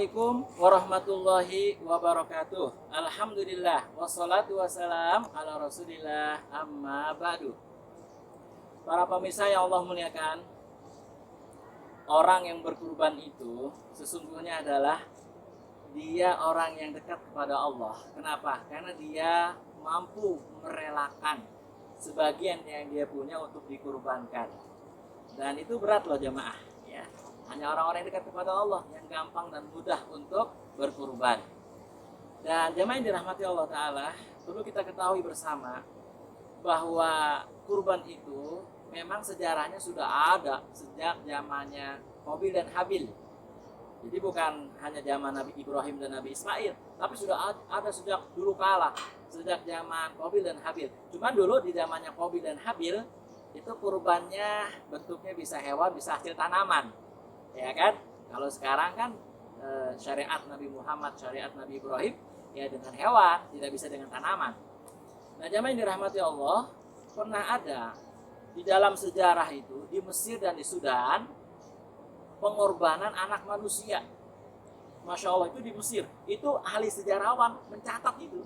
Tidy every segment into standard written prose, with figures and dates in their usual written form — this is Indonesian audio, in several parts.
Assalamualaikum warahmatullahi wabarakatuh. Alhamdulillah wassalatu wassalam ala rasulillah amma ba'du. Para pemirsa yang Allah muliakan, orang yang berkurban itu sesungguhnya adalah dia orang yang dekat kepada Allah. Kenapa? Karena dia mampu merelakan sebagian yang dia punya untuk dikurbankan. Dan itu berat loh jemaah, ya. Hanya orang-orang yang dekat kepada Allah yang gampang dan mudah untuk berkurban. Dan jemaah yang dirahmati Allah Ta'ala, perlu kita ketahui bersama bahwa kurban itu memang sejarahnya sudah ada sejak zamannya Qabil dan Habil. Jadi bukan hanya zaman Nabi Ibrahim dan Nabi Ismail, tapi sudah ada sejak dulu kala, sejak zaman Qabil dan Habil. Cuman dulu di zamannya Qabil dan Habil itu kurbannya bentuknya bisa hewan, bisa hasil tanaman. Ya kan? Kalau sekarang kan syariat Nabi Muhammad, syariat Nabi Ibrahim ya dengan hewan, tidak bisa dengan tanaman. Nah, jamaah yang dirahmati Allah, pernah ada di dalam sejarah itu di Mesir dan di Sudan pengorbanan anak manusia. Masya Allah, itu di Mesir. Itu ahli sejarawan mencatat itu.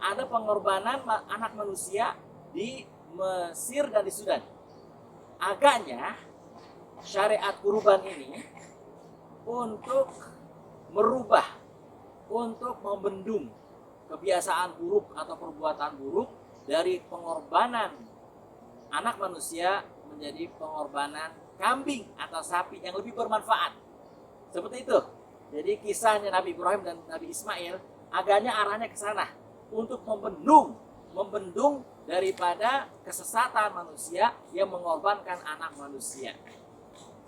Ada pengorbanan anak manusia di Mesir dan di Sudan. Agaknya syariat kurban ini untuk merubah, untuk membendung kebiasaan buruk atau perbuatan buruk dari pengorbanan anak manusia menjadi pengorbanan kambing atau sapi yang lebih bermanfaat. Seperti itu. Jadi kisahnya Nabi Ibrahim dan Nabi Ismail agaknya arahnya ke sana untuk membendung daripada kesesatan manusia yang mengorbankan anak manusia.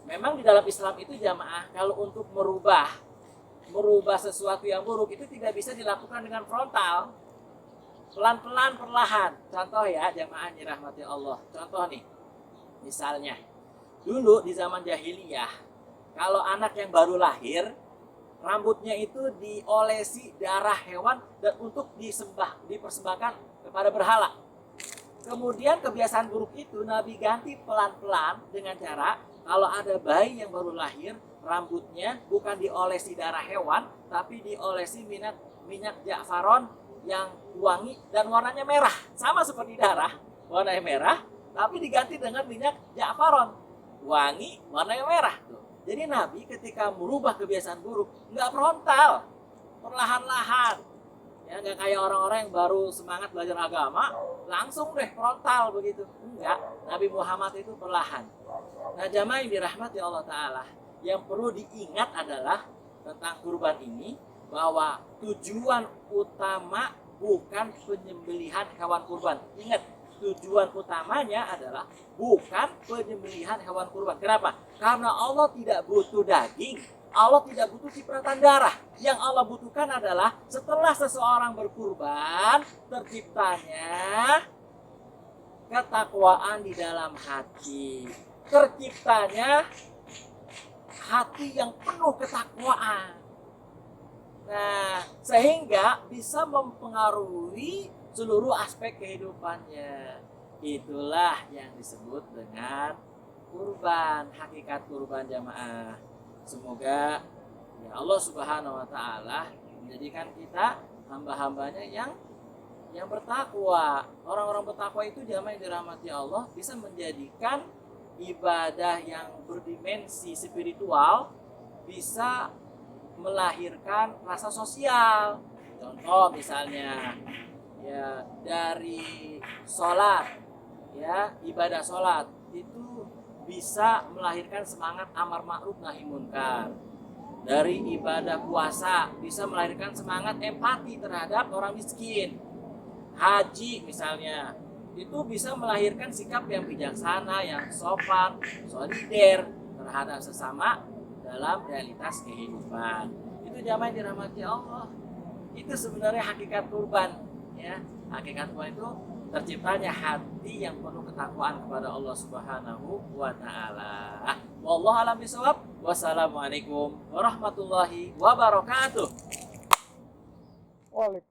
Memang di dalam Islam itu jamaah, kalau untuk merubah sesuatu yang buruk itu tidak bisa dilakukan dengan frontal. Pelan-pelan, perlahan. Contoh ya jamaah dirahmati Allah. Contoh nih, misalnya dulu di zaman jahiliyah, kalau anak yang baru lahir, rambutnya itu diolesi darah hewan dan untuk dipersembahkan kepada berhala. Kemudian kebiasaan buruk itu Nabi ganti pelan-pelan dengan cara kalau ada bayi yang baru lahir, rambutnya bukan diolesi darah hewan, tapi diolesi minyak ja'faron yang wangi dan warnanya merah. Sama seperti darah, warnanya merah, tapi diganti dengan minyak ja'faron, wangi, warnanya merah. Jadi Nabi ketika merubah kebiasaan buruk, nggak frontal, perlahan-lahan. Ya, nggak kayak orang-orang yang baru semangat belajar agama, langsung deh frontal begitu. Enggak, Nabi Muhammad itu perlahan. Nah, jamaah yang dirahmati Allah Ta'ala, yang perlu diingat adalah tentang kurban ini, bahwa tujuan utama bukan penyembelihan hewan kurban. Ingat, tujuan utamanya adalah bukan penyembelihan hewan kurban. Kenapa? Karena Allah tidak butuh daging, Allah tidak butuh cipratan darah. Yang Allah butuhkan adalah setelah seseorang berkurban, terciptanya ketakwaan di dalam hati. Terciptanya hati yang penuh ketakwaan. Nah, sehingga bisa mempengaruhi seluruh aspek kehidupannya. Itulah yang disebut dengan kurban, hakikat kurban jamaah. Semoga ya Allah Subhanahu wa Ta'ala menjadikan kita hamba-hambanya yang bertakwa. Orang-orang bertakwa itu jamaah yang dirahmati Allah bisa menjadikan ibadah yang berdimensi spiritual bisa melahirkan rasa sosial. Contoh misalnya ya dari sholat, ya ibadah sholat itu bisa melahirkan semangat amar ma'ruf nahi munkar. Dari ibadah puasa bisa melahirkan semangat empati terhadap orang miskin. Haji misalnya itu bisa melahirkan sikap yang bijaksana, yang sopan, solider terhadap sesama dalam realitas kehidupan. Itu jamaah yang dirahmati Allah. Itu sebenarnya hakikat kurban, ya. Hakikat kurban itu terciptanya hati yang penuh ketakwaan kepada Allah Subhanahu wa Ta'ala. Wallahu a'lam bishawab. Wassalamualaikum warahmatullahi wabarakatuh. Waalaikumsalam.